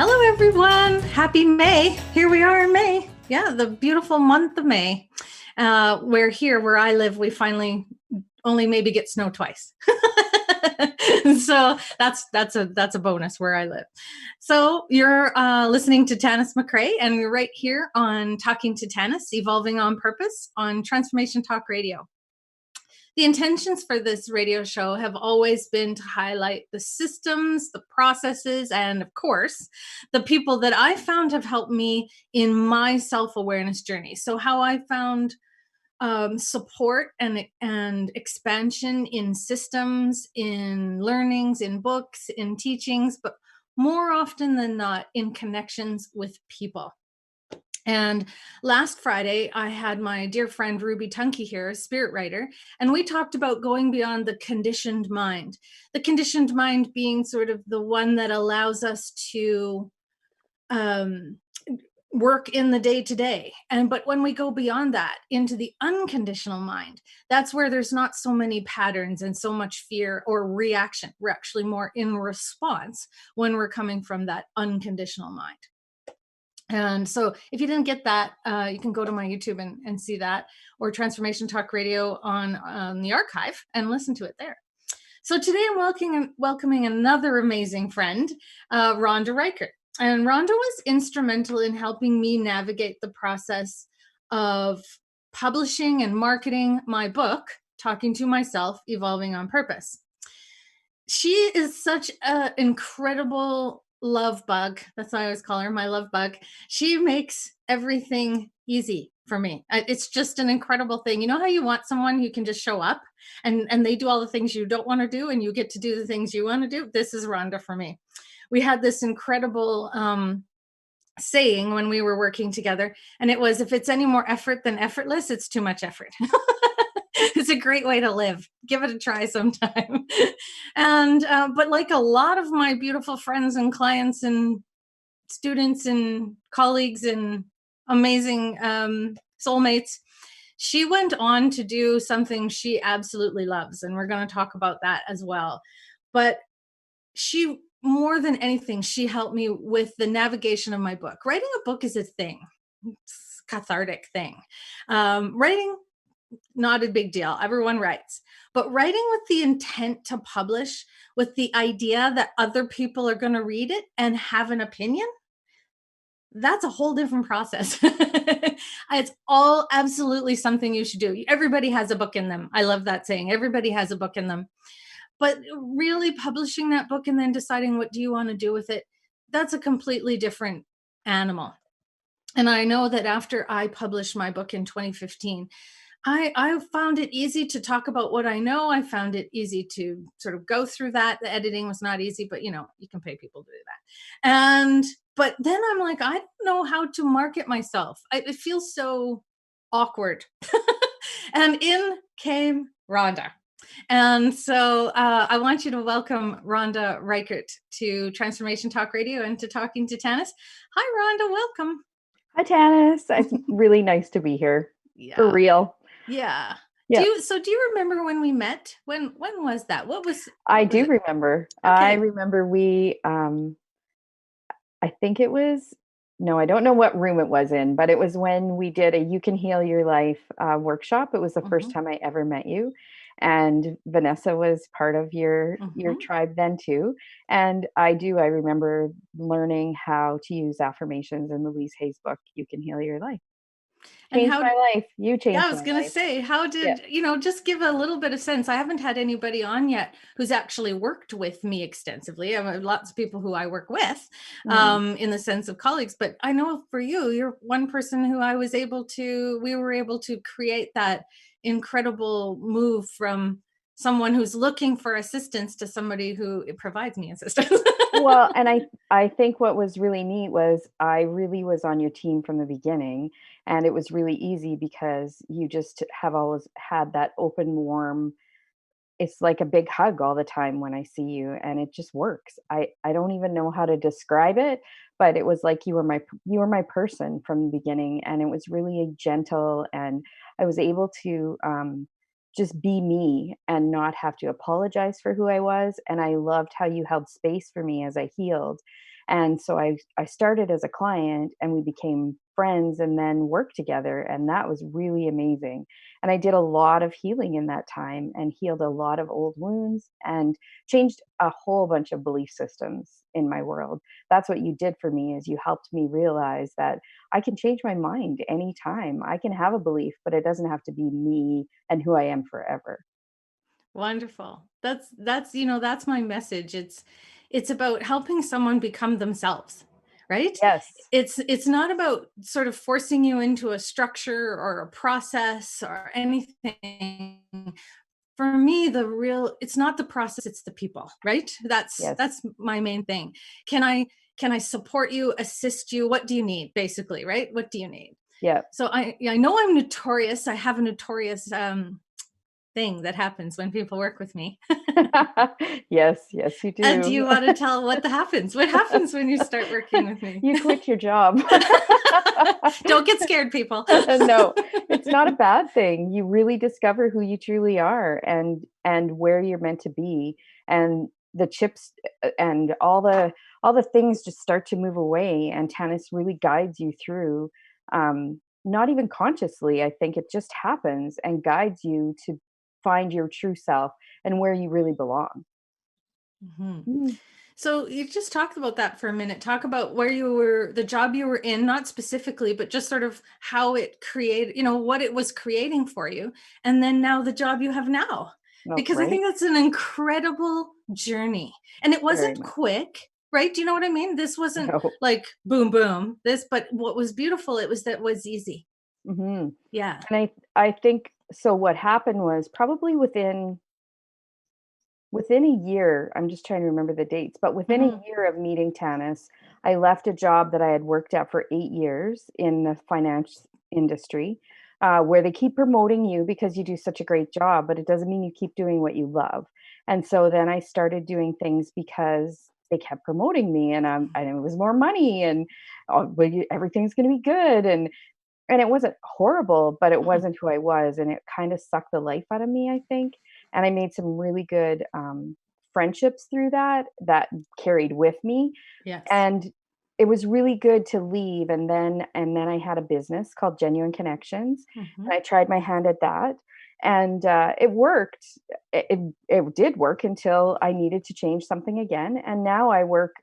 Hello, everyone. Happy May. Here we are in May. Yeah, the beautiful month of May. Where I live, we finally only maybe get snow twice. So that's a bonus where I live. So you're listening to Tanis McRae, and we're right here on Talking to Tanis, Evolving on Purpose on Transformation Talk Radio. The intentions for this radio show have always been to highlight the systems, the processes, and of course, the people that I found have helped me in my self-awareness journey. So how I found support and expansion in systems, in learnings, in books, in teachings, but more often than not in connections with people. And last Friday, I had my dear friend Ruby Tunke here, a spirit writer, and we talked about going beyond the conditioned mind. The conditioned mind being sort of the one that allows us to work in the day to day. But when we go beyond that into the unconditional mind, that's where there's not so many patterns and so much fear or reaction. We're actually more in response when we're coming from that unconditional mind. And so if you didn't get that, you can go to my YouTube and see that, or Transformation Talk Radio on the archive and listen to it there. So today I'm welcoming another amazing friend, Rhonda Reichert. And Rhonda was instrumental in helping me navigate the process of publishing and marketing my book, Talking to Myself, Evolving on Purpose. She is such an incredible love bug. That's why I always call her my love bug. She makes everything easy for me. It's just an incredible thing. You know how you want someone who can just show up and they do all the things you don't want to do and you get to do the things you want to do? This is Rhonda for me. We had this incredible saying when we were working together, and it was, if it's any more effort than effortless, it's too much effort. It's a great way to live. Give it a try sometime. And but like a lot of my beautiful friends and clients and students and colleagues and amazing soulmates, she went on to do something she absolutely loves, and we're going to talk about that as well. But she, more than anything, she helped me with the navigation of my book. Writing a book is a thing. It's a cathartic thing. Writing, not a big deal. Everyone writes. But writing with the intent to publish, with the idea that other people are going to read it and have an opinion, that's a whole different process. It's all absolutely something you should do. Everybody has a book in them. I love that saying. Everybody has a book in them. But really publishing that book and then deciding what do you want to do with it, that's a completely different animal. And I know that after I published my book in 2015, I found it easy to talk about what I know. I found it easy to sort of go through that. The editing was not easy, but you can pay people to do that. But then I'm like, I don't know how to market myself. It feels so awkward. And in came Rhonda. And so I want you to welcome Rhonda Reichert to Transformation Talk Radio and to Talking to Tanis. Hi, Rhonda. Welcome. Hi, Tanis. It's really nice to be here. Yeah. For real. Yeah. Yeah. Do you remember when we met? When was that? I do remember. Okay. I remember we, I think it was, no, I don't know what room it was in, but it was when we did a You Can Heal Your Life workshop. It was the first time I ever met you. And Vanessa was part of your tribe then too. And I remember learning how to use affirmations in Louise Hay's book, You Can Heal Your Life. Changed my life. You changed my life. Yeah, I was going to say, how did, just give a little bit of sense. I haven't had anybody on yet who's actually worked with me extensively. I have lots of people who I work with in the sense of colleagues, but I know for you, you're one person who we were able to create that incredible move from someone who's looking for assistance to somebody who provides me assistance. Well, and I think what was really neat was I really was on your team from the beginning, and it was really easy because you just have always had that open, warm, it's like a big hug all the time when I see you, and it just works. I don't even know how to describe it, but it was like you were my person from the beginning, and it was really gentle, and I was able to just be me and not have to apologize for who I was. And I loved how you held space for me as I healed. And so I started as a client and we became friends and then worked together. And that was really amazing. And I did a lot of healing in that time and healed a lot of old wounds and changed a whole bunch of belief systems in my world. That's what you did for me, is you helped me realize that I can change my mind anytime. I can have a belief, but it doesn't have to be me and who I am forever. Wonderful. That's my message. It's about helping someone become themselves, right? Yes. It's not about sort of forcing you into a structure or a process or anything. For me, it's not the process, it's the people, right? Yes. That's my main thing. Can I support you, assist you? What do you need, basically, right? What do you need? Yeah. So I know I'm notorious. I have a notorious thing that happens when people work with me. Yes, yes, you And do do. you want to tell what happens? What happens when you start working with me? You quit your job. Don't get scared, people. No, it's not a bad thing. You really discover who you truly are and where you're meant to be, and the chips and all the things just start to move away, and tennis really guides you through, not even consciously. I think it just happens and guides you to find your true self and where you really belong. Mhm. Mm, So you just talked about that for a minute. Talk about where you were, the job you were in, not specifically, but just sort of how it created, what it was creating for you. And then now the job you have now, no, because I right? think that's an incredible journey. And it Very wasn't much. quick, right? Do you know what I mean? This wasn't No. like boom, boom, but what was beautiful, it was easy. Mhm. Yeah. And I think so what happened was probably within a year, I'm just trying to remember the dates, but within a Hmm. year of meeting Tanis, I left a job that I had worked at for 8 years in the finance industry, where they keep promoting you because you do such a great job, but it doesn't mean you keep doing what you love. And so then I started doing things because they kept promoting me, and it was more money, and oh, well, everything's going to be good, and it wasn't horrible, but it wasn't who I was, and it kinda sucked the life out of me, I think, and I made some really good, friendships through that carried with me, Yes. and it was really good to leave, and then I had a business called Genuine Connections, Hmm. and I tried my hand at that, and, it worked. It did work until I needed to change something again, and now I work,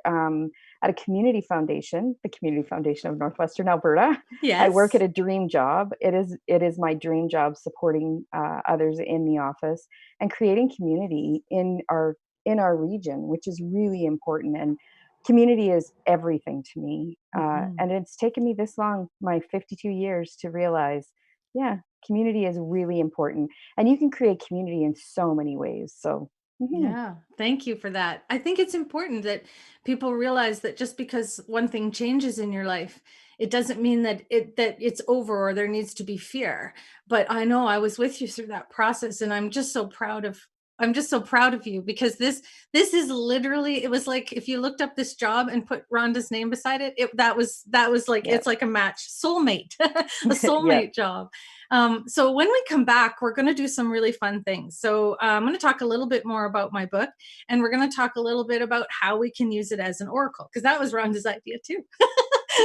at a community foundation, the Community Foundation of Northwestern Alberta. I work at Yes. a dream job. It is my dream job supporting, others in the office and creating community in our region, which is really important, and community is everything to me, Hmm. and it's taken me this long, my 52 years, to realize, yeah, community is really important, and you can create community in so many ways, so mhm, Yeah, thank you for that. I think it's important that people realize that just because one thing changes in your life, it doesn't mean that it's over or there needs to be fear. But I know I was with you through that process, and I'm just so proud of you, because this is literally, it was like if you looked up this job and put Rhonda's name beside it, that was like, yeah. it's like a match, soulmate, a Yeah. soulmate job. So when we come back, we're going to do some really fun things. So I'm going to talk a little bit more about my book, and we're going to talk a little bit about how we can use it as an oracle, because that was Rhonda's idea too.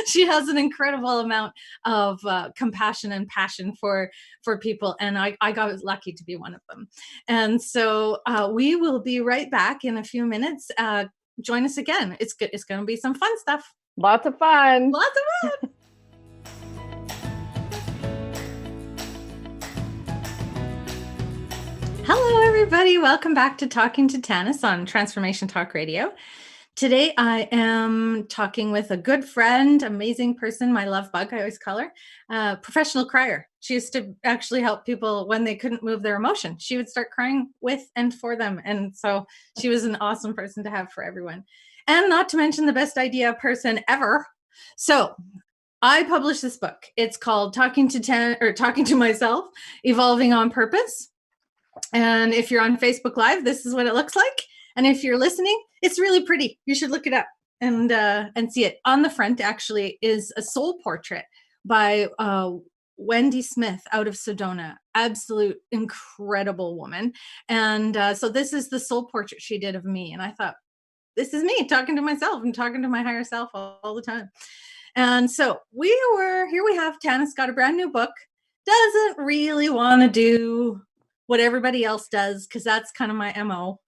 She has an incredible amount of compassion and passion for people, and I got lucky to be one of them. And so we will be right back in a few minutes. Join us again. It's good. It's going to be some fun stuff. Lots of fun. Lots of fun. Hello, everybody. Welcome back to Talking to Tanis on Transformation Talk Radio. Today, I am talking with a good friend, amazing person, my love bug, I always call her, professional crier. She used to actually help people when they couldn't move their emotion. She would start crying with and for them. And so she was an awesome person to have for everyone. And not to mention the best idea person ever. So I published this book. It's called Talking to Myself, Evolving on Purpose. And if you're on Facebook Live, this is what it looks like. And if you're listening, it's really pretty. You should look it up and see it. On the front, actually, is a soul portrait by Wendy Smith out of Sedona. Absolute incredible woman. And so this is the soul portrait she did of me. And I thought, this is me talking to myself and talking to my higher self all the time. And so here we have Tannis got a brand new book, doesn't really want to do what everybody else does because that's kind of my MO.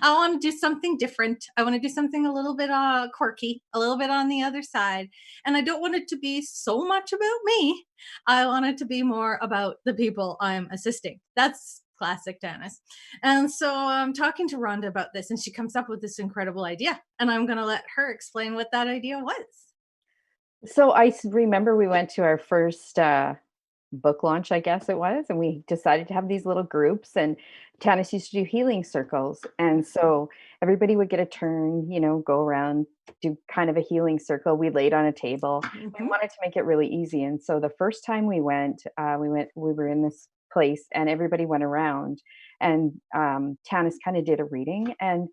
I want to do something different. I want to do something a little bit quirky, a little bit on the other side. And I don't want it to be so much about me. I want it to be more about the people I'm assisting. That's classic Dennis. And so I'm talking to Rhonda about this, and she comes up with this incredible idea. And I'm going to let her explain what that idea was. So remember we went to our first book launch, I guess it was, and we decided to have these little groups. And Tannis used to do healing circles, and so everybody would get a turn, go around, do kind of a healing circle. We laid on a table. We Mhm. wanted to make it really easy, and so the first time we were in this place, and everybody went around, and Tannis kind of did a reading, and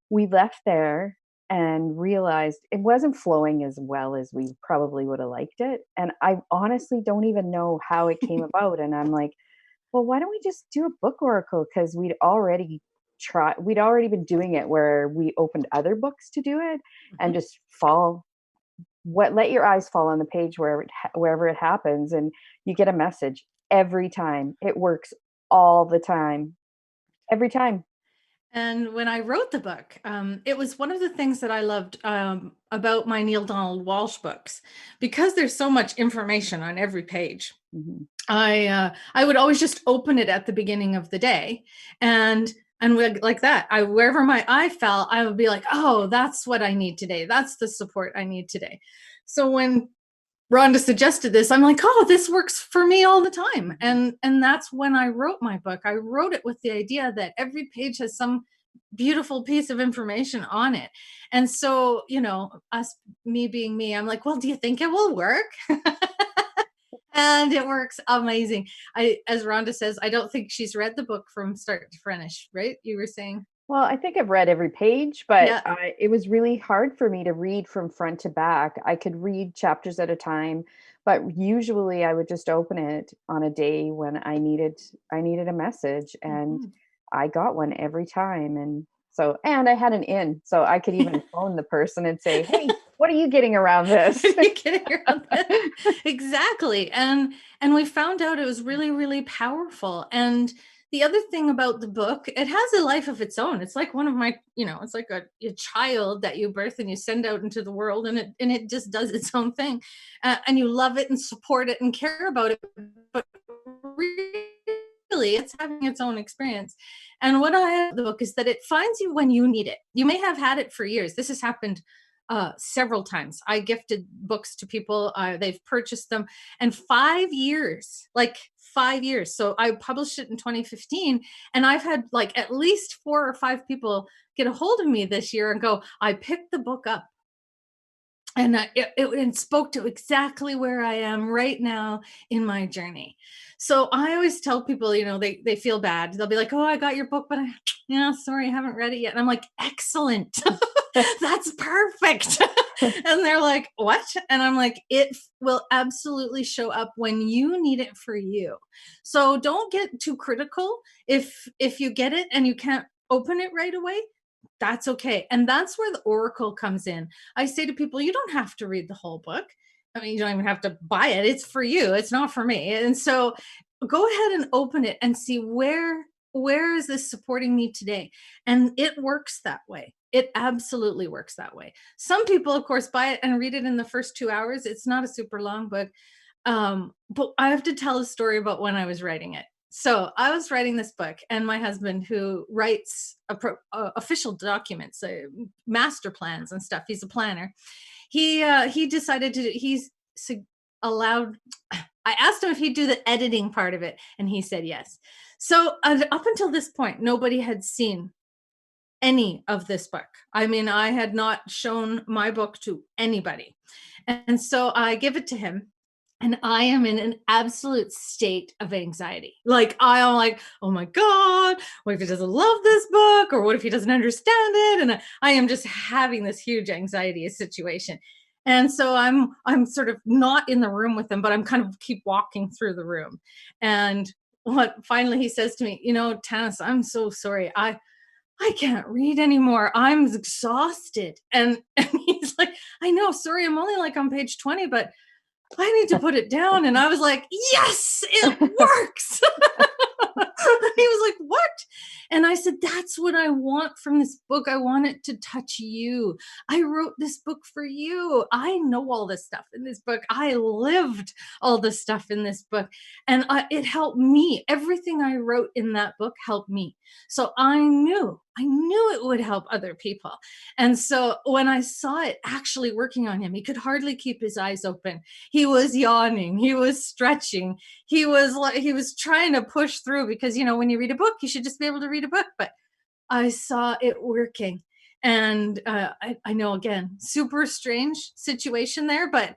we left there and realized it wasn't flowing as well as we probably would have liked it. And I honestly don't even know how it came about. And I'm like, well, why don't we just do a book oracle? Because we'd already been doing it where we opened other books to do it and Mhm. just let your eyes fall on the page wherever it happens. And you get a message every time. It works all the time, every time. And when I wrote the book, it was one of the things that I loved about my Neil Donald Walsh books, because there's so much information on every page. Mhm. I would always just open it at the beginning of the day, and like that, wherever my eye fell, I would be like, oh, that's what I need today. That's the support I need today. So when Rhonda suggested this, I'm like, oh, this works for me all the time. Mhm. And that's when I wrote my book. I wrote it with the idea that every page has some beautiful piece of information on it. And so, me being me, I'm like, well, do you think it will work? And it works amazing. As Rhonda says, I don't think she's read the book from start to finish, right? You were saying? Well, I think I've read every page, but Yeah. it was really hard for me to read from front to back. I could read chapters at a time, but usually I would just open it on a day when I needed a message, and Mhm. I got one every time. And I had an in, so I could even phone the person and say, "Hey, what are you getting around this?" You kidding around that? Exactly. And we found out it was really, really powerful. And the other thing about the book, it has a life of its own. It's like one of my, it's like a child that you birth and you send out into the world, and it just does its own thing. And you love it and support it and care about it. But really, it's having its own experience. And what I have the book is that it finds you when you need it. You may have had it for years. This has happened several times. I gifted books to people. They've purchased them, and 5 years, like 5 years. So I published it in 2015, and I've had like at least 4 or 5 people get a hold of me this year and go, "I picked the book up." And it spoke to exactly where I am right now in my journey. So I always tell people, they feel bad. They'll be like, "Oh, I got your book, but sorry, I haven't read it yet." And I'm like, "Excellent, that's perfect." And they're like, "What?" And I'm like, "It will absolutely show up when you need it for you. So don't get too critical if you get it and you can't open it right away. That's okay." And that's where the oracle comes in. I say to people, you don't have to read the whole book. I mean, you don't even have to buy it. It's for you. It's not for me. And so go ahead and open it and see where is this supporting me today? And it works that way. It absolutely works that way. Some people, of course, buy it and read it in the first 2 hours. It's not a super long book. But I have to tell a story about when I was writing it. So I was writing this book, and my husband, who writes official documents, master plans and stuff, he's a planner. He decided to. Allowed. I asked him if he'd do the editing part of it, and he said yes. So up until this point, nobody had seen any of this book. I mean, I had not shown my book to anybody. And so I give it to him, and I am in an absolute state of anxiety. Like, I am like, oh my God, what if he doesn't love this book? Or what if he doesn't understand it? And I am just having this huge anxiety situation. And so I'm sort of not in the room with him, but I'm kind of keep walking through the room. And what finally he says to me, Tannis, I'm so sorry. I can't read anymore. I'm exhausted. And he's like, I know, sorry, I'm only like on page 20, but I need to put it down. And I was like, yes, it works. And he was like, what? And I said, that's what I want from this book. I want it to touch you. I wrote this book for you. I know all this stuff in this book. I lived all the stuff in this book. And it helped me. Everything I wrote in that book helped me. So I knew it would help other people. And so when I saw it actually working on him, he could hardly keep his eyes open. He was yawning, he was stretching, he was trying to push through, because when you read a book, you should just be able to read a book. But I saw it working. And I know, again, super strange situation there, but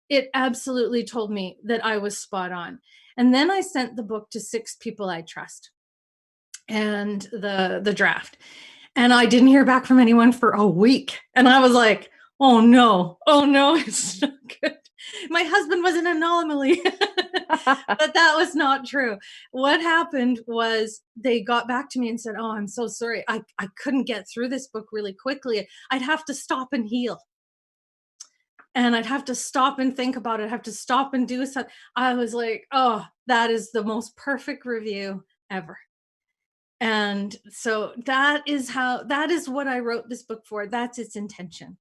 it absolutely told me that I was spot on. And then I sent the book to 6 people I trust, and the draft. And I didn't hear back from anyone for a week. And I was like, oh no, oh no, it's not good. My husband was an anomaly. But that was not true. What happened was they got back to me and said, oh, I'm so sorry. I couldn't get through this book really quickly. I'd have to stop and heal. And I'd have to stop and think about it. I'd have to stop and do something. I was like, oh, that is the most perfect review ever. And so that is what I wrote this book for. That's its intention.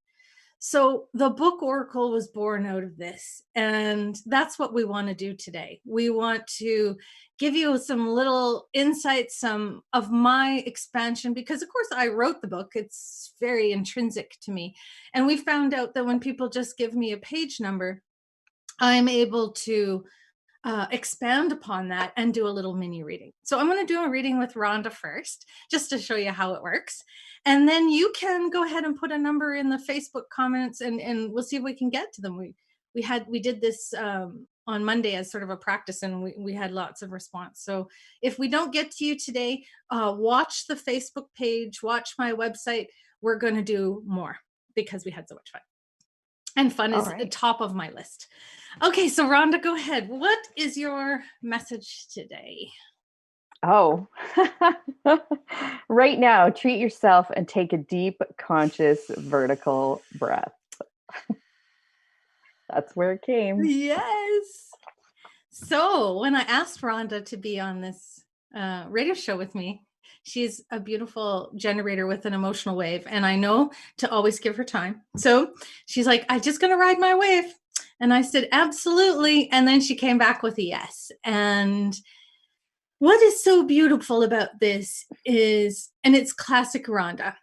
So the book Oracle was born out of this. And that's what we want to do today. We want to give you some little insights, some of my expansion, because of course I wrote the book. It's very intrinsic to me. And we found out that when people just give me a page number, I'm able to expand upon that and do a little mini reading. So I'm going to do a reading with Rhonda first, just to show you how it works. And then you can go ahead and put a number in the Facebook comments, and we'll see if we can get to them. We did this on Monday as sort of a practice, and we had lots of response. So if we don't get to you today, watch the Facebook page, watch my website. We're going to do more because we had so much fun. And fun All is right. top of my list. Okay, so Rhonda, go ahead. What is your message today? Oh, right now, treat yourself and take a deep, conscious, vertical breath. That's where it came. Yes. So when I asked Rhonda to be on this radio show with me, she's a beautiful generator with an emotional wave, and I know to always give her time. So she's like, I'm just going to ride my wave. And I said, absolutely. And then she came back with a yes. And what is so beautiful about this is, and it's classic Rhonda,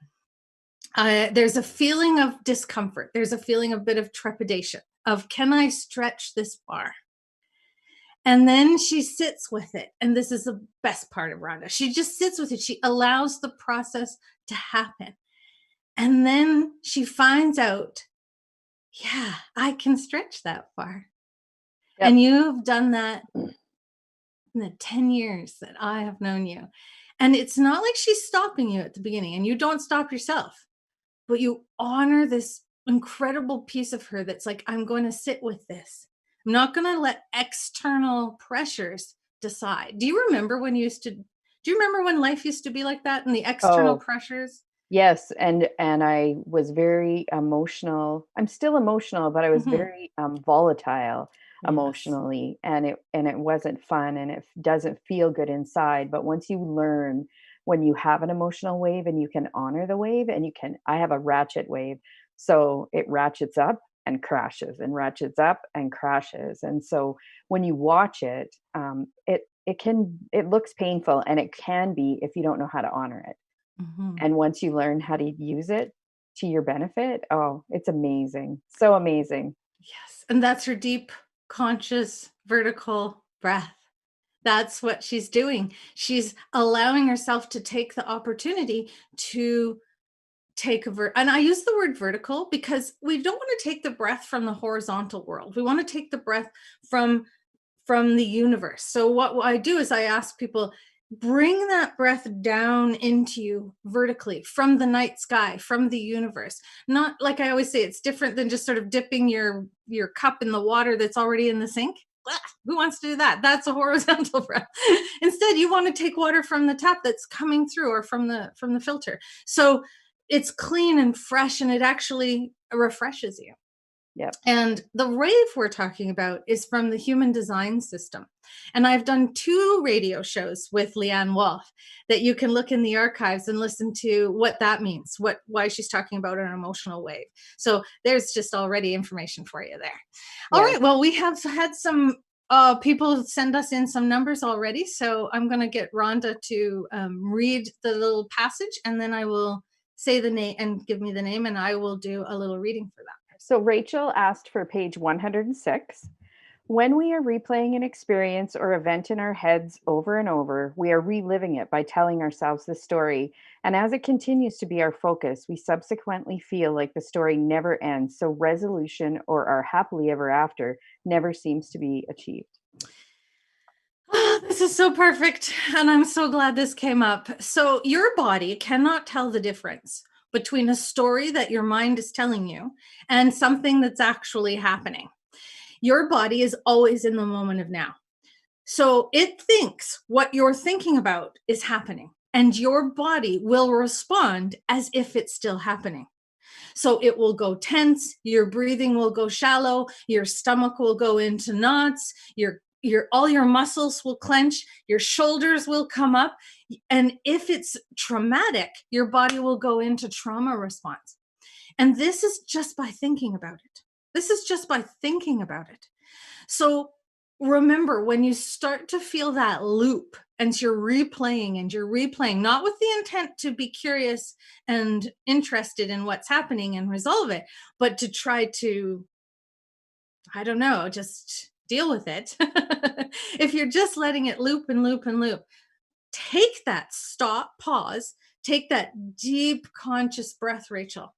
there's a feeling of discomfort. There's a feeling of a bit of trepidation of, can I stretch this far? And then she sits with it. And this is the best part of Rhonda. She just sits with it. She allows the process to happen. And then she finds out, yeah, I can stretch that far. Yep. And you've done that in the 10 years that I have known you. And it's not like she's stopping you at the beginning, and you don't stop yourself, but you honor this incredible piece of her that's like, I'm going to sit with this. I'm not going to let external pressures decide. Do you remember when life used to be like that, and the external Oh, pressures? yes, and I was very emotional. I'm still emotional, but I was Hmm. very volatile Yes. emotionally, and it wasn't fun, and it doesn't feel good inside. But once you learn, when you have an emotional wave and you can honor the wave, and I have a ratchet wave, so it ratchets up and crashes, and ratchets up and crashes, and so when you watch it, it looks painful, and it can be if you don't know how to honor it. Hmm. And once you learn how to use it to your benefit, oh, it's amazing. So amazing. Yes. And that's her deep, conscious, vertical breath. That's what she's doing. She's allowing herself to take the opportunity to and I use the word vertical because we don't want to take the breath from the horizontal world. We want to take the breath from the universe. So what I do is I ask people, bring that breath down into you vertically from the night sky, from the universe. Not, like I always say, it's different than just sort of dipping your cup in the water that's already in the sink. Who wants to do that? That's a horizontal breath. Instead, you want to take water from the tap that's coming through, or from the filter. So it's clean and fresh, and it actually refreshes you. Yep. And the rave we're talking about is from the Human Design System. And I've done 2 radio shows with Leanne Wolf that you can look in the archives and listen to what that means, why she's talking about an emotional wave. So there's just already information for you there. All Yes. right. Well, we have had some people send us in some numbers already. So I'm going to get Rhonda to read the little passage, and then I will say the name and give me the name, and I will do a little reading for that. So Rachel asked for page 106. When we are replaying an experience or event in our heads over and over, we are reliving it by telling ourselves the story. And as it continues to be our focus, we subsequently feel like the story never ends. So resolution or our happily ever after never seems to be achieved. This is so perfect. And I'm so glad this came up. So, your body cannot tell the difference between a story that your mind is telling you and something that's actually happening. Your body is always in the moment of now. So, it thinks what you're thinking about is happening, and your body will respond as if it's still happening. So it will go tense, your breathing will go shallow, your stomach will go into knots, your all your muscles will clench, your shoulders will come up, and if it's traumatic, your body will go into trauma response. And this is just by thinking about it. This is just by thinking about it. So remember, when you start to feel that loop and you're replaying, not with the intent to be curious and interested in what's happening and resolve it, but to try to, I don't know, just deal with it. If you're just letting it loop and loop and loop, take that stop, pause, take that deep conscious breath, Rachel.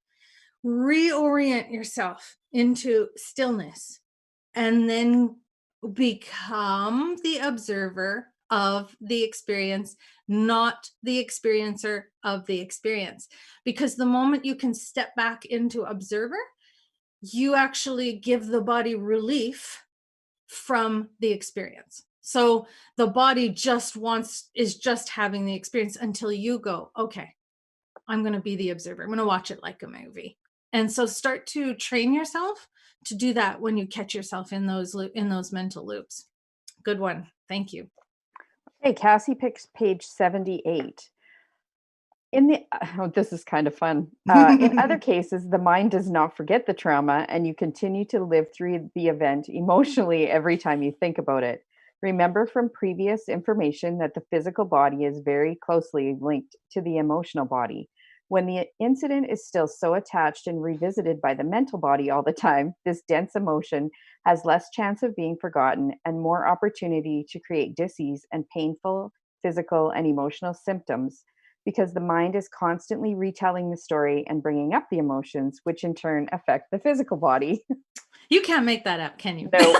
Reorient yourself into stillness, and then become the observer of the experience, not the experiencer of the experience. Because the moment you can step back into observer, you actually give the body relief from the experience. So the body is just having the experience until you go, okay, I'm going to be the observer. I'm going to watch it like a movie. And so start to train yourself to do that when you catch yourself in those mental loops. Good one. Thank you. Hey, Cassie picks page 78. This is kind of fun. In other cases, the mind does not forget the trauma, and you continue to live through the event emotionally every time you think about it. Remember from previous information that the physical body is very closely linked to the emotional body. When the incident is still so attached and revisited by the mental body all the time, this dense emotion has less chance of being forgotten and more opportunity to create dis-ease and painful physical and emotional symptoms, because the mind is constantly retelling the story and bringing up the emotions, which in turn affect the physical body. You can't make that up, can you? No.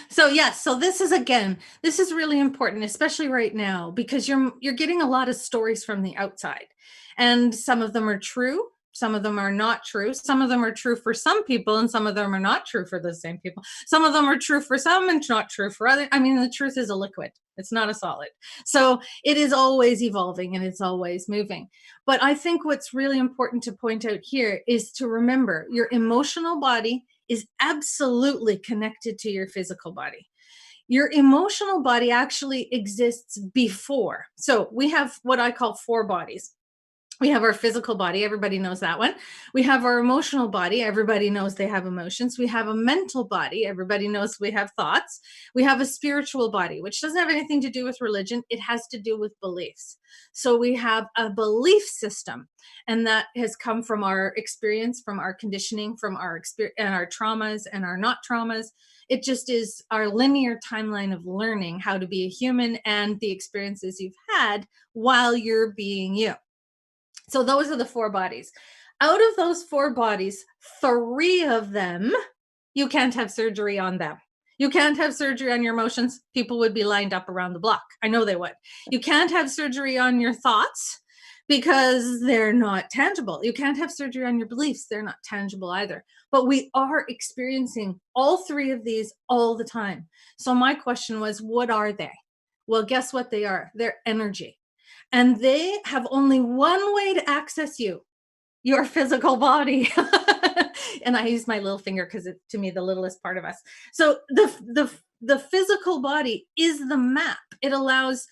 So yes, so this is really important, especially right now, because you're getting a lot of stories from the outside, and some of them are true, some of them are not true, some of them are true for some people, and some of them are not true for the same people. Some of them are true for some and not true for others. I mean, the truth is a liquid; it's not a solid. So it is always evolving and it's always moving. But I think what's really important to point out here is to remember your emotional body is absolutely connected to your physical body. Your emotional body actually exists before. So we have what I call 4 bodies. We have our physical body, everybody knows that one. We have our emotional body, everybody knows they have emotions. We have a mental body, everybody knows we have thoughts. We have a spiritual body, which doesn't have anything to do with religion, it has to do with beliefs. So we have a belief system, and that has come from our experience, from our conditioning, from our experience and our traumas and our not traumas. It just is our linear timeline of learning how to be a human and the experiences you've had while you're being you. So those are the 4 bodies. Out of those 4 bodies, 3 of them, you can't have surgery on them. You can't have surgery on your emotions. People would be lined up around the block. I know they would. You can't have surgery on your thoughts because they're not tangible. You can't have surgery on your beliefs. They're not tangible either. But we are experiencing all three of these all the time. So my question was, what are they? Well, guess what they are? They're energy. And they have only one way to access you, your physical body. And I use my little finger because it's, to me, the littlest part of us. So the physical body is the map. It allows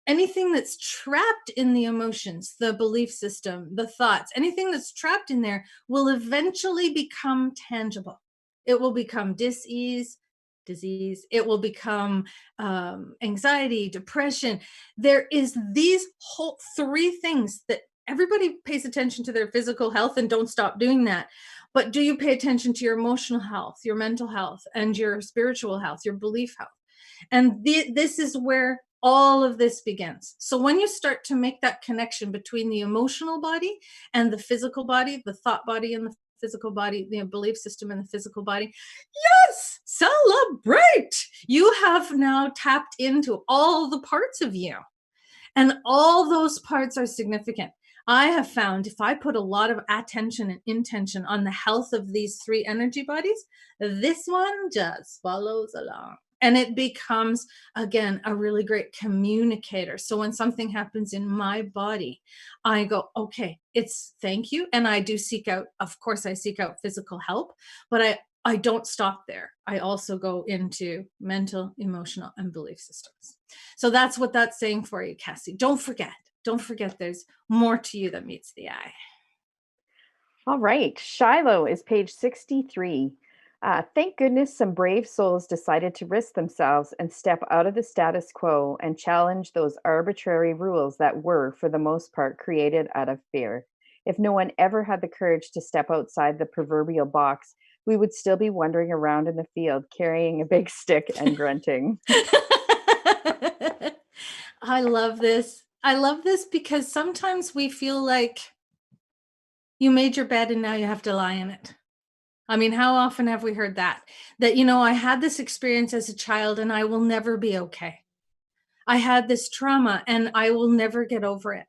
anything that's trapped in the emotions, the belief system, the thoughts, anything that's trapped in there will eventually become tangible. It will become dis-ease, disease. It will become anxiety, depression. There is these whole three things that everybody pays attention to their physical health and don't stop doing that. But do you pay attention to your emotional health, your mental health, and your spiritual health, your belief health? And this is where all of this begins. So when you start to make that connection between the emotional body and the physical body, the thought body and the physical body, the belief system and the physical body, yes, celebrate. You have now tapped into all the parts of you. And all those parts are significant. I have found if I put a lot of attention and intention on the health of these three energy bodies, this one just follows along. And it becomes, again, a really great communicator. So when something happens in my body, I go, okay, it's thank you. And I do seek out, of course, I seek out physical help, but I don't stop there. I also go into mental, emotional, and belief systems. So that's what that's saying for you, Cassie. Don't forget there's more to you than meets the eye. All right. Shiloh is page 63. Thank goodness some brave souls decided to risk themselves and step out of the status quo and challenge those arbitrary rules that were, for the most part, created out of fear. If no one ever had the courage to step outside the proverbial box, we would still be wandering around in the field carrying a big stick and grunting. I love this. I love this because sometimes we feel like you made your bed and now you have to lie in it. I mean, how often have we heard that? That, I had this experience as a child and I will never be okay. I had this trauma and I will never get over it.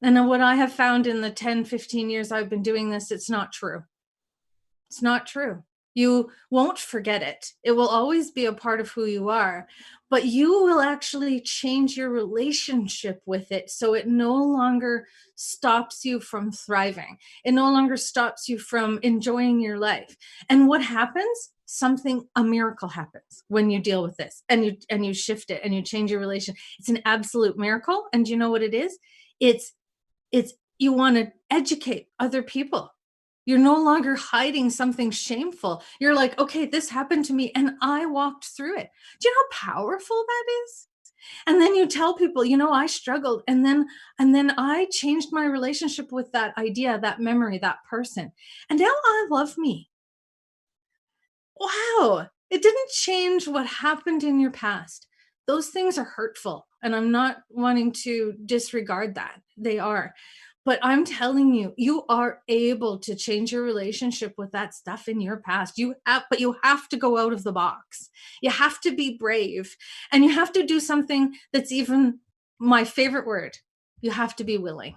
And what I have found in the 10, 15 years I've been doing this, it's not true. It's not true. You won't forget it. It will always be a part of who you are, but you will actually change your relationship with it so it no longer stops you from thriving. It no longer stops you from enjoying your life. And what happens? A miracle happens when you deal with this and you shift it and you change your relation. It's an absolute miracle. And you know what it is? It's you want to educate other people. You're no longer hiding something shameful. You're like, okay, this happened to me and I walked through it. Do you know how powerful that is? And then you tell people, I struggled and then I changed my relationship with that idea, that memory, that person. And now I love me. Wow. It didn't change what happened in your past. Those things are hurtful. And I'm not wanting to disregard that. They are. But I'm telling you, you are able to change your relationship with that stuff in your past. But you have to go out of the box. You have to be brave. And you have to do something that's even my favorite word. You have to be willing.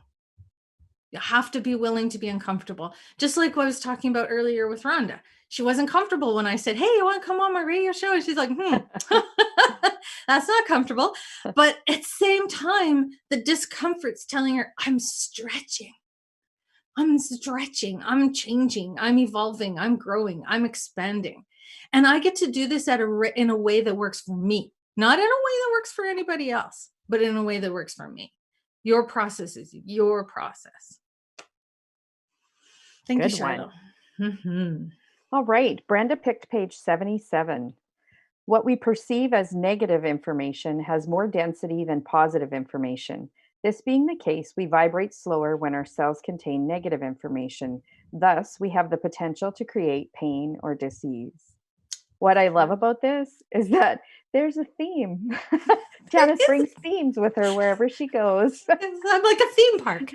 You have to be willing to be uncomfortable. Just like what I was talking about earlier with Rhonda. She wasn't comfortable when I said, hey, you want to come on my radio show? And she's like, that's not comfortable. But at the same time, the discomfort's telling her, I'm stretching, I'm changing, I'm evolving, I'm growing, I'm expanding. And I get to do this in a way that works for me, not in a way that works for anybody else, but in a way that works for me. Your process is your process. Thank you, Good Shiloh. one. Mm-hmm. All right. Brenda picked page 77. What we perceive as negative information has more density than positive information. This being the case, we vibrate slower when our cells contain negative information. Thus, we have the potential to create pain or disease. What I love about this is that there's a theme. Janice brings themes with her wherever she goes. I'm like a theme park.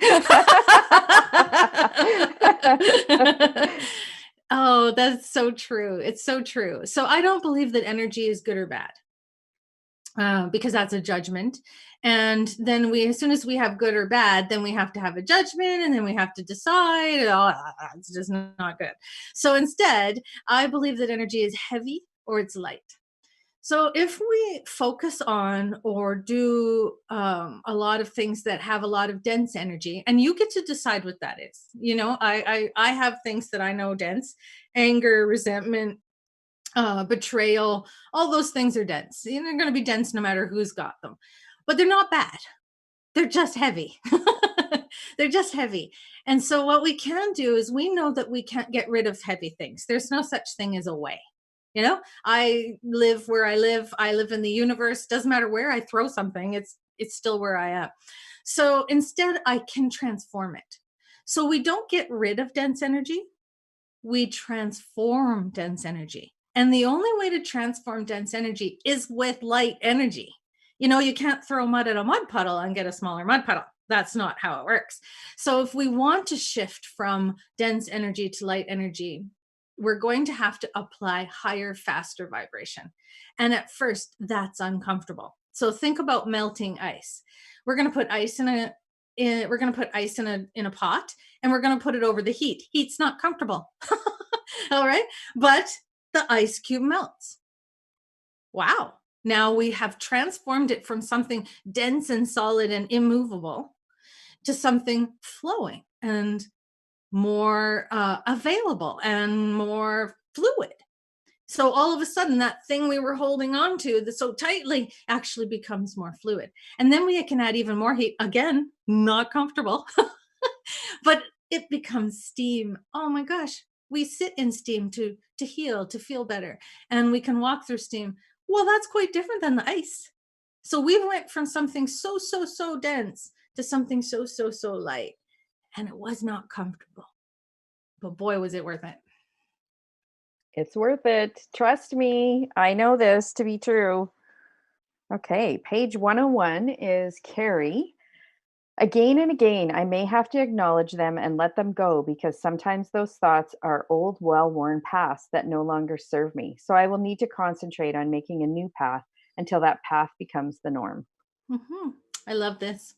Oh, that's so true. It's so true. So I don't believe that energy is good or bad. because that's a judgment. And then as soon as we have good or bad, then we have to have a judgment, and then we have to decide. Oh, it's just not good. So instead, I believe that energy is heavy or it's light. So if we focus on or do a lot of things that have a lot of dense energy, and you get to decide what that is. I have things that I know dense: anger, resentment, betrayal. All those things are dense. They're going to be dense no matter who's got them, but they're not bad. They're just heavy. They're just heavy. And so what we can do is, we know that we can't get rid of heavy things. There's no such thing as a way. I live where I live. I live in the universe. Doesn't matter where I throw something, it's still where I am. So instead, I can transform it. So we don't get rid of dense energy, we transform dense energy. And the only way to transform dense energy is with light energy. You can't throw mud at a mud puddle and get a smaller mud puddle. That's not how it works. So, if we want to shift from dense energy to light energy, we're going to have to apply higher, faster vibration. And at first, that's uncomfortable. So, think about melting ice. We're going to put ice we're going to put ice in a pot, and we're going to put it over the heat. Heat's not comfortable. All right. But the ice cube melts. Wow. Now we have transformed it from something dense and solid and immovable to something flowing and more available and more fluid. So all of a sudden, that thing we were holding on to so tightly actually becomes more fluid. And then we can add even more heat. Again, not comfortable, but it becomes steam. Oh my gosh. We sit in steam to heal, to feel better. And we can walk through steam. Well, that's quite different than the ice. So we went from something so, so, so dense to something so, so, so light. And it was not comfortable. But boy, was it worth it. It's worth it. Trust me. I know this to be true. Okay, page 101 is Carrie. Again and again, I may have to acknowledge them and let them go because sometimes those thoughts are old, well worn paths that no longer serve me. So I will need to concentrate on making a new path until that path becomes the norm. Hmm. I love this.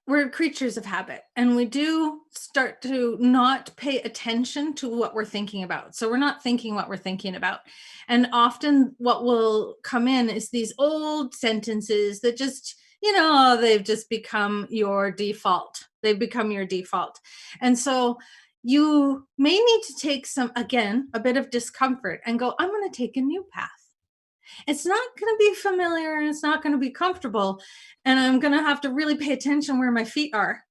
We're creatures of habit, and we do start to not pay attention to what we're thinking about. So we're not thinking what we're thinking about. And often what will come in is these old sentences that just, they've just become your default. They've become your default. And so you may need to take a bit of discomfort and go, I'm going to take a new path. It's not going to be familiar, and it's not going to be comfortable. And I'm going to have to really pay attention where my feet are,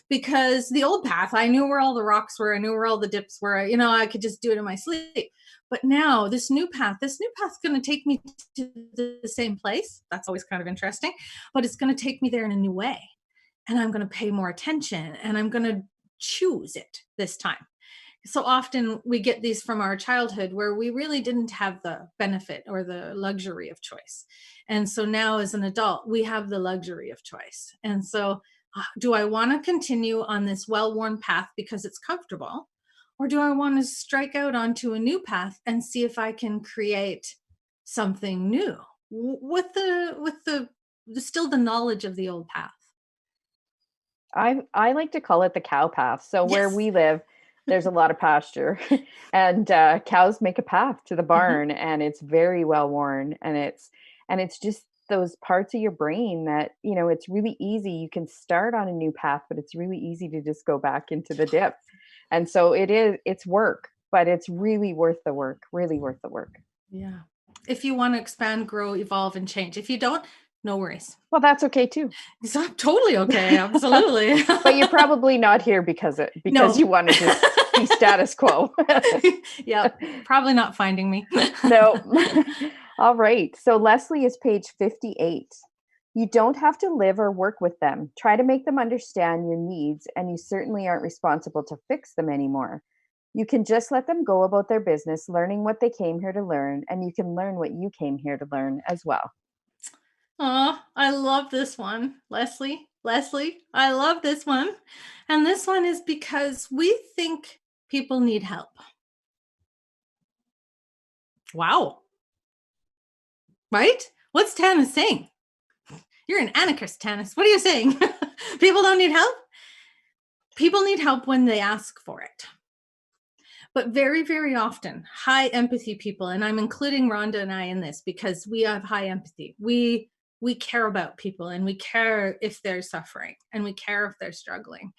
because the old path, I knew where all the rocks were. I knew where all the dips were. I could just do it in my sleep. But now this new path's going to take me to the same place. That's always kind of interesting, but it's going to take me there in a new way. And I'm going to pay more attention, and I'm going to choose it this time. So often we get these from our childhood, where we really didn't have the benefit or the luxury of choice. And so now, as an adult, we have the luxury of choice. And so, do I want to continue on this well worn path because it's comfortable? Or do I want to strike out onto a new path and see if I can create something new with the still the knowledge of the old path? I like to call it the cow path. So where Yes. we live, there's a lot of pasture, and cows make a path to the Mhm. barn, and it's very well worn, and it's just those parts of your brain that it's really easy. You can start on a new path, but it's really easy to just go back into the dip, and so it's work, but it's really worth the work. Really worth the work. Yeah. If you want to expand, grow, evolve, and change. If you don't, no worries. Well, that's okay too. It's totally okay. Absolutely. But you're probably not here because No. you want to just be status quo. Yep. Probably not finding me. No. All right. So Leslie is page 58. You don't have to live or work with them. Try to make them understand your needs, and you certainly aren't responsible to fix them anymore. You can just let them go about their business, learning what they came here to learn, and you can learn what you came here to learn as well. Oh, I love this one. Leslie, I love this one. And this one is because we think people need help. Wow. Right? What's Tanis saying? You're an anarchist, Tanis. What are you saying? People don't need help? People need help when they ask for it. But very, very often, high empathy people, and I'm including Rhonda and I in this because we have high empathy. We care about people, and we care if they're suffering, and we care if they're struggling,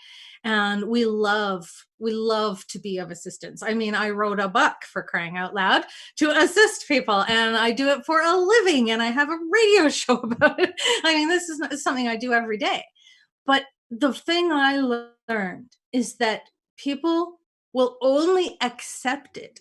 and we love to be of assistance. I mean, I wrote a book, for crying out loud, to assist people, and I do it for a living, and I have a radio show about it. I mean, this is something I do every day. But the thing I learned is that people will only accept it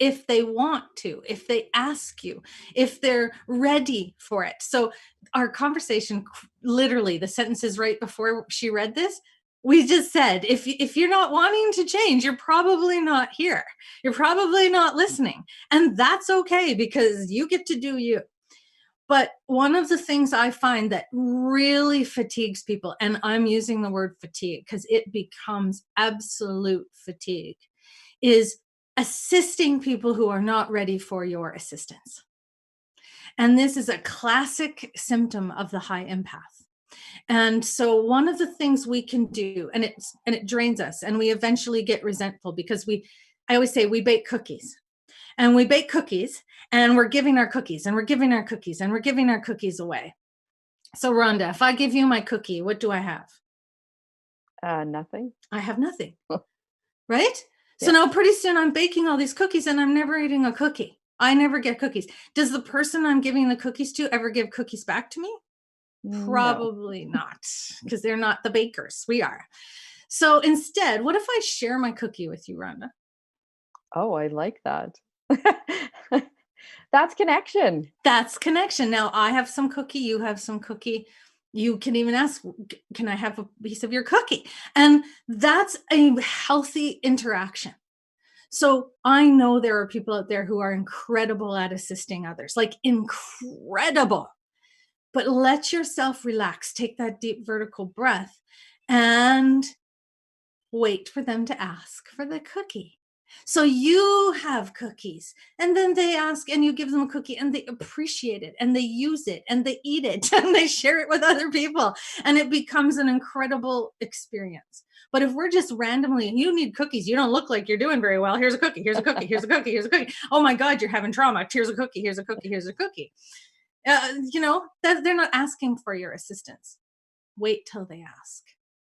if they want to, if they ask you, if they're ready for it. So our conversation, literally the sentences right before she read this, we just said, if you're not wanting to change, you're probably not here. You're probably not listening. And that's okay, because you get to do you. But one of the things I find that really fatigues people, and I'm using the word fatigue because it becomes absolute fatigue, is assisting people who are not ready for your assistance. And this is a classic symptom of the high empath. And so one of the things we can do, and it drains us, and we eventually get resentful because I always say we bake cookies. And we bake cookies, and we're giving our cookies, and we're giving our cookies, and we're giving our cookies away. So Rhonda, if I give you my cookie, what do I have? Nothing. I have nothing, right? So Yeah. now pretty soon I'm baking all these cookies and I'm never eating a cookie. I never get cookies. Does the person I'm giving the cookies to ever give cookies back to me? No. Probably not, because they're not the bakers. We are. So instead, what if I share my cookie with you, Rhonda? Oh, I like that. That's connection. That's connection. Now I have some cookie, you have some cookie. You can even ask, can I have a piece of your cookie? And that's a healthy interaction. So I know there are people out there who are incredible at assisting others, like incredible. But let yourself relax, take that deep vertical breath, and wait for them to ask for the cookie. So you have cookies, and then they ask, and you give them a cookie, and they appreciate it, and they use it, and they eat it, and they share it with other people, and it becomes an incredible experience. But if we're just randomly, you need cookies, you don't look like you're doing very well. Here's a cookie, here's a cookie, here's a cookie, here's a cookie. Oh my God, you're having trauma. Here's a cookie, here's a cookie, here's a cookie. They're not asking for your assistance. Wait till they ask.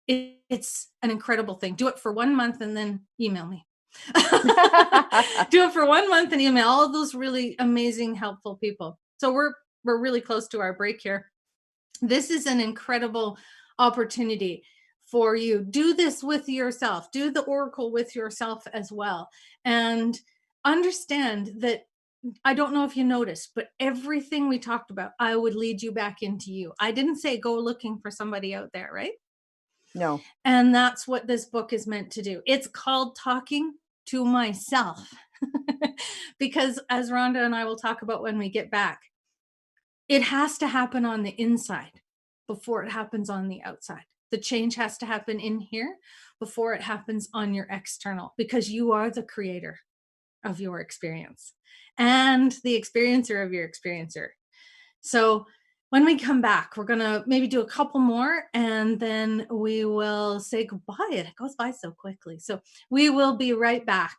It's an incredible thing. Do it for 1 month and then email me. Do it for 1 month and email all of those really amazing, helpful people. So we're really close to our break here. This is an incredible opportunity for you. Do this with yourself. Do the oracle with yourself as well. And understand that, I don't know if you noticed, but everything we talked about, I would lead you back into you. I didn't say go looking for somebody out there, right? No. And that's what this book is meant to do. It's called Talking to Myself. Because as Rhonda and I will talk about when we get back, it has to happen on the inside before it happens on the outside. The change has to happen in here before it happens on your external, because you are the creator of your experience and the experiencer of your experiencer. So when we come back, we're going to maybe do a couple more, and then we will say goodbye. It goes by so quickly. So we will be right back.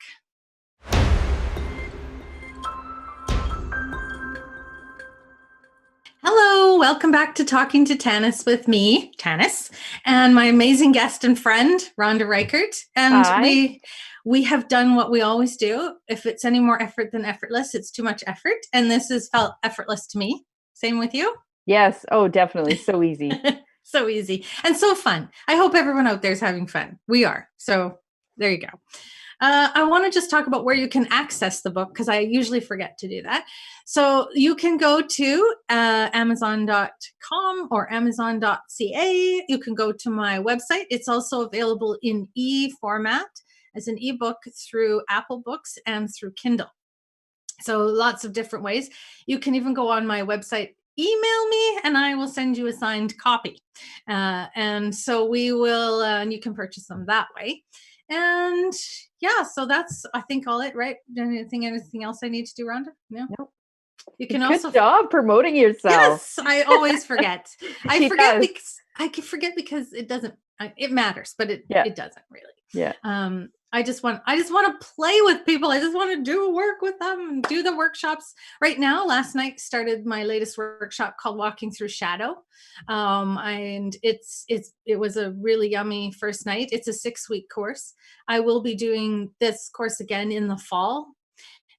Hello, welcome back to Talking to Tanis with me, Tanis, and my amazing guest and friend, Rhonda Reichert. And Hi. we have done what we always do. If it's any more effort than effortless, it's too much effort. And this has felt effortless to me. Same with you? Yes. Oh, definitely. So easy. So easy and so fun. I hope everyone out there is having fun. We are. So there you go. I want to just talk about where you can access the book, because I usually forget to do that. So you can go to Amazon.com or Amazon.ca. You can go to my website. It's also available in e-format as an ebook through Apple Books and through Kindle. So lots of different ways. You can even go on my website, email me, and I will send you a signed copy. And so we will, and you can purchase them that way. And yeah, so that's, I think, all it, right? Anything else I need to do, Rhonda? No? Nope. You can Good also job promoting yourself. yes, I always forget. I She forget does. because I can forget because it doesn't it matters, but Yeah. it doesn't really. Yeah. I just want to play with people. I just want to do work with them and do the workshops. Right now, last night started my latest workshop called Walking Through Shadow. And it was a really yummy first night. It's a 6-week course. I will be doing this course again in the fall.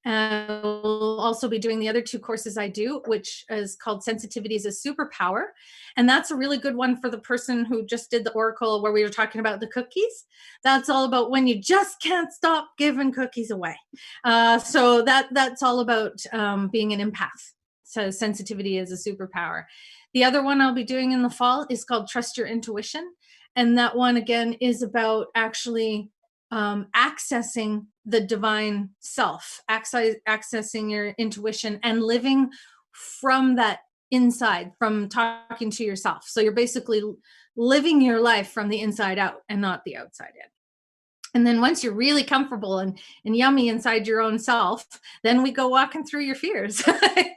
And we'll also be doing the other 2 courses I do, which is called Sensitivity is a Superpower. And that's a really good one for the person who just did the Oracle where we were talking about the cookies. That's all about when you just can't stop giving cookies away. So that's all about being an empath. So sensitivity is a superpower. The other one I'll be doing in the fall is called Trust Your Intuition. And that one again is about actually accessing the divine self, accessing your intuition and living from that inside, from talking to yourself. So you're basically living your life from the inside out and not the outside in. And then once you're really comfortable and yummy inside your own self, then we go walking through your fears,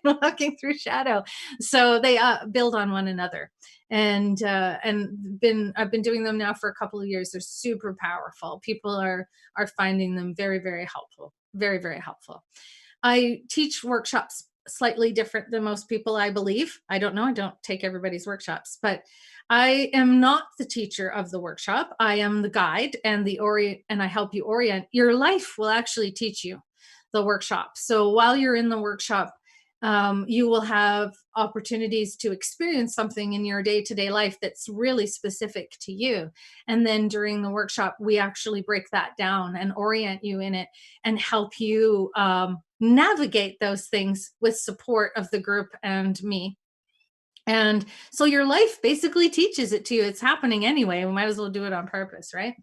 walking through shadow. So they build on one another. And I've been doing them now for a couple of years. They're super powerful. People are finding them very, very helpful. Very, very helpful. I teach workshops slightly different than most people, I believe. I don't know. I don't take everybody's workshops, but I am not the teacher of the workshop. I am the guide and and I help you orient. Your life will actually teach you the workshop. So while you're in the workshop, you will have opportunities to experience something in your day-to-day life that's really specific to you. And then during the workshop, we actually break that down and orient you in it and help you navigate those things with support of the group and me. And so your life basically teaches it to you. It's happening anyway. We might as well do it on purpose, right?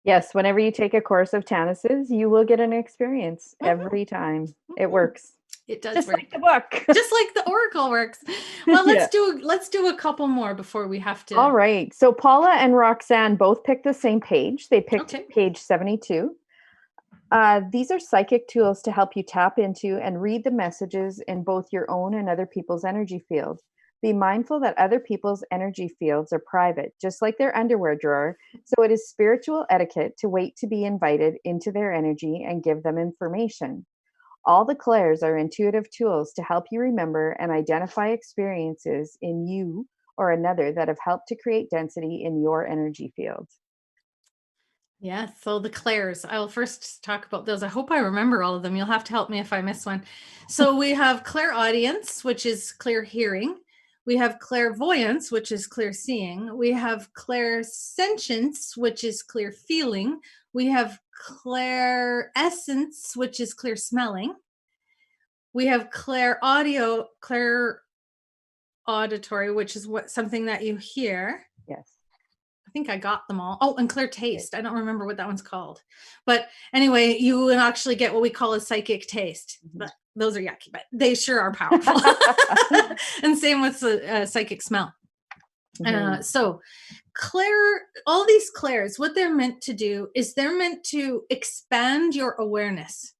Yes, whenever you take a course of Tannis's, you will get an experience Mhm, every time. It mhm. works. It does Just work. like the book. Just like the oracle works. Well, Yeah. let's do a couple more before we have All to. right. So Paula and Roxanne both picked the same page. They picked Okay. page 72. These are psychic tools to help you tap into and read the messages in both your own and other people's energy field. Be mindful that other people's energy fields are private, just like their underwear drawer. So it is spiritual etiquette to wait to be invited into their energy and give them information. All the clairs are intuitive tools to help you remember and identify experiences in you or another that have helped to create density in your energy field. Yeah, so the clairs. I'll first talk about those. I hope I remember all of them. You'll have to help me if I miss one. So we have clairaudience, which is clear hearing. We have clairvoyance, which is clear seeing. We have clairsentience, which is clear feeling. We have clairessence, which is clear smelling. We have clair auditory, which is what something that you hear. Yes. I think I got them all. Oh, and clear taste. I don't remember what that one's called. But anyway, you will actually get what we call a psychic taste. Mhm. But those are yucky, but they sure are powerful. And same with the psychic smell. Mhm. So clair, all these clairs, what they're meant to do is they're meant to expand your awareness.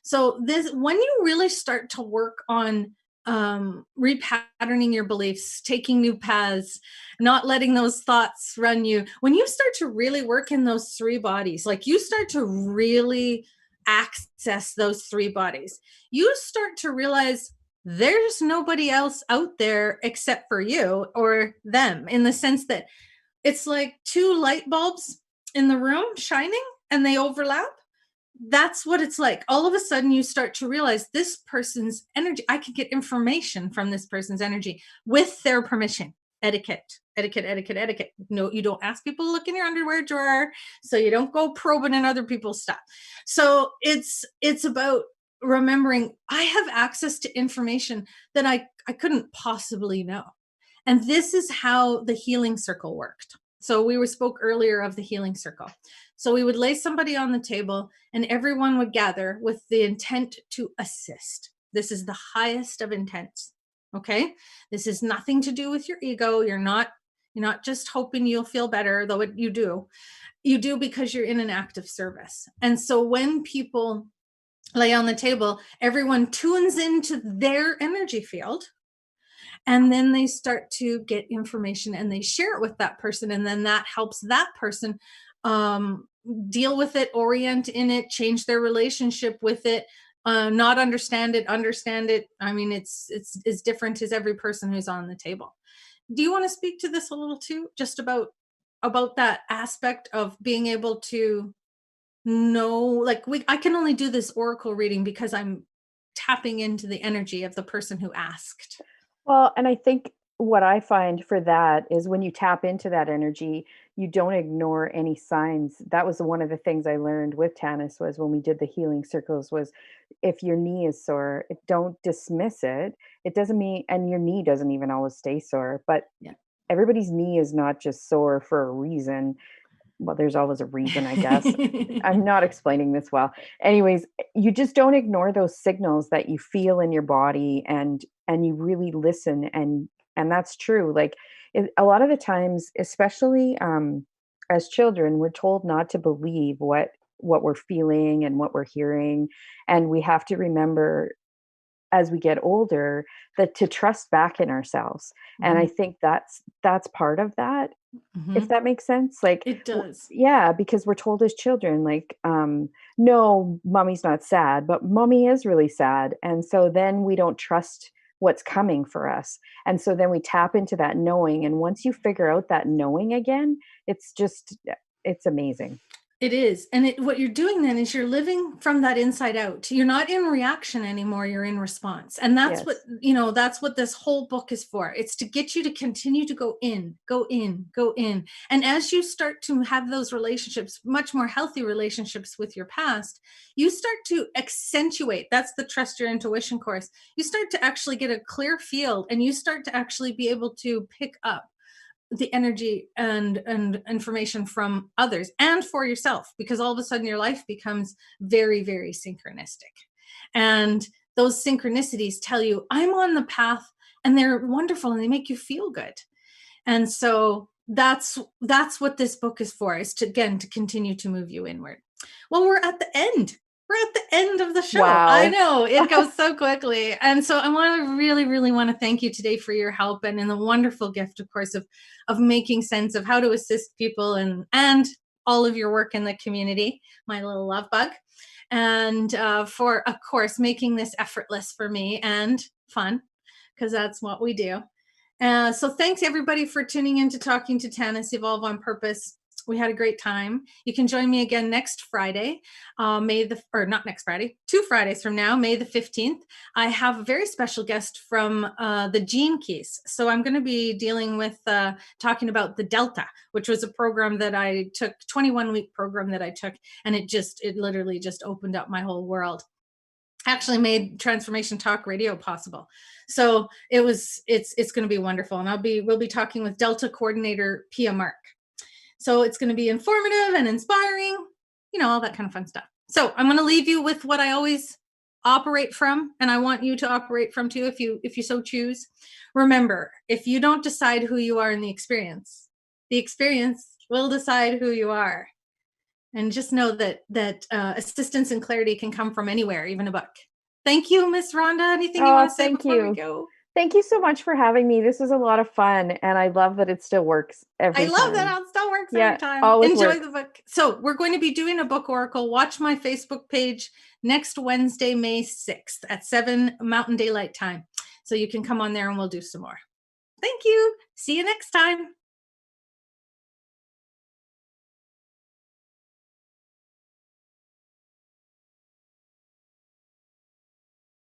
So this, when you really start to work on repatterning your beliefs, taking new paths, not letting those thoughts run you, when you start to really work in those 3 bodies, like you start to really access those 3 bodies, you start to realize there's nobody else out there except for you or them, in the sense that it's like 2 light bulbs in the room shining and they overlap. That's what it's like. All of a sudden, you start to realize this person's energy. I can get information from this person's energy with their permission. Etiquette, etiquette, etiquette, etiquette. No, you don't ask people to look in your underwear drawer, so you don't go probing in other people's stuff. So it's about remembering I have access to information that I couldn't possibly know. And this is how the healing circle worked. So we spoke earlier of the healing circle. So we would lay somebody on the table and everyone would gather with the intent to assist. This is the highest of intents. Okay? This is nothing to do with your ego. You're not just hoping you'll feel better, though you do. You do because you're in an act of service. And so when people lay on the table, everyone tunes into their energy field, and then they start to get information and they share it with that person, and then that helps that person um, deal with it, orient in it, change their relationship with it, not understand it, understand it. I mean, it's as different as every person who's on the table. Do you want to speak to this a little too, just about that aspect of being able to know, like, I can only do this oracle reading because I'm tapping into the energy of the person who asked. Well, and I think what I find for that is when you tap into that energy, you don't ignore any signs. That was one of the things I learned with Tanis was when we did the healing circles was if your knee is sore, don't dismiss it. It doesn't mean, and your knee doesn't even always stay sore, but Yeah. everybody's knee is not just sore for a reason. Well, there's always a reason, I guess. I'm not explaining this well. Anyways, you just don't ignore those signals that you feel in your body, and you really listen, and that's true. Like a lot of the times, especially as children, we're told not to believe what we're feeling and what we're hearing, and we have to remember as we get older that to trust back in ourselves. And I Mhm, think that's part of that, if mhm. that makes sense, like, It does. yeah, because we're told as children, like, "No, mommy's not sad," but mommy is really sad, and so then we don't trust what's coming for us, and so then we tap into that knowing, and once you figure out that knowing again, it's just it's amazing. It is. And what you're doing then is you're living from that inside out. You're not in reaction anymore, you're in response. And that's what, Yes. that's what this whole book is for. It's to get you to continue to go in, go in, go in. And as you start to have those relationships, much more healthy relationships with your past, you start to accentuate. That's the Trust Your Intuition course. You start to actually get a clear field, and you start to actually be able to pick up the energy and information from others and for yourself, because all of a sudden your life becomes very, very synchronistic, and those synchronicities tell you I'm on the path, and they're wonderful and they make you feel good. And so that's what this book is for, is to, again, to continue to move you inward. Well, we're at the end of the show. I Wow. know it goes so quickly. And so I want to really, really want to thank you today for your help, and in the wonderful gift, of course, of making sense of how to assist people, and all of your work in the community, my little love bug. And for, of course, making this effortless for me and fun, because that's what we do. So thanks everybody for tuning in to Talking to Tanis Evolve on Purpose. We had a great time. You can join me again next Friday, or not next Friday, 2 Fridays from now, May the 15th. I have a very special guest from the Gene Keys. So I'm going to be dealing with talking about the Delta, which was a program that I took, 21-week program that I took, and it literally just opened up my whole world, actually made Transformation Talk Radio possible. So it's going to be wonderful, and we'll be talking with Delta coordinator Pia Mark. So it's going to be informative and inspiring, all that kind of fun stuff. So I'm going to leave you with what I always operate from, and I want you to operate from too, if you so choose. Remember, if you don't decide who you are in the experience will decide who you are. And just know that assistance and clarity can come from anywhere, even a book. Thank you, Miss Rhonda. Anything you Oh, want to say thank before we you. go? Thank you so much for having me. This was a lot of fun, and I love that it still works I every love that time. how it still works every Yeah, time. always Enjoy works. the book. So we're going to be doing a book oracle. Watch my Facebook page next Wednesday, May 6th at 7 Mountain Daylight Time. So you can come on there and we'll do some more. Thank you. See you next time.